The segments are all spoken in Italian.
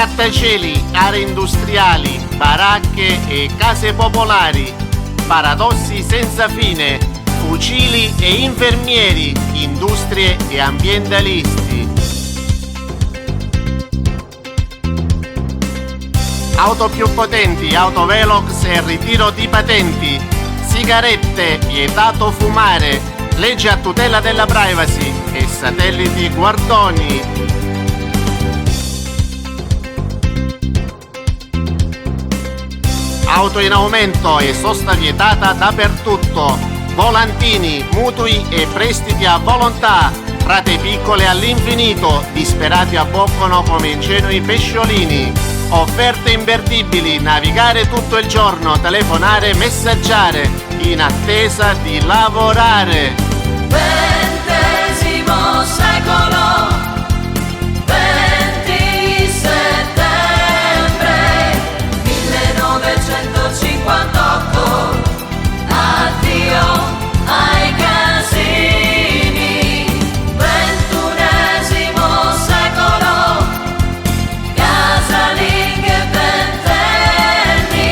Grattacieli, aree industriali, baracche e case popolari, paradossi senza fine, fucili e infermieri, industrie e ambientalisti. Auto più potenti, autovelox e ritiro di patenti, sigarette, vietato fumare, legge a tutela della privacy e satelliti guardoni. Auto in aumento e sosta vietata dappertutto, volantini, mutui e prestiti a volontà, rate piccole all'infinito, disperati abboccano come ingenui pesciolini. Offerte imperdibili, navigare tutto il giorno, telefonare, messaggiare, in attesa di lavorare. XX secolo, 20 settembre 1958, addio ai casini. XXI secolo, casalinghe ventenni,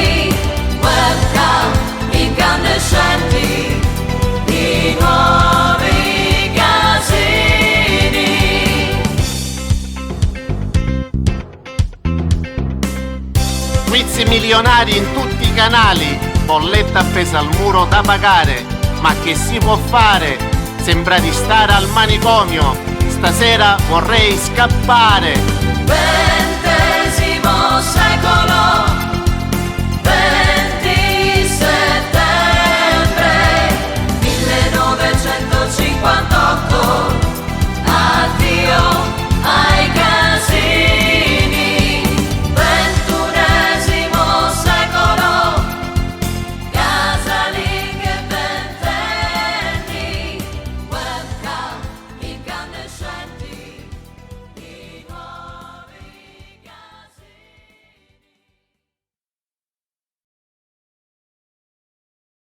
welcome incandescenti di nuovi casini. Quiz milionari in tutti i canali, bolletta appesa al muro da pagare. Ma che si può fare? Sembra di stare al manicomio, stasera vorrei scappare. XX secolo,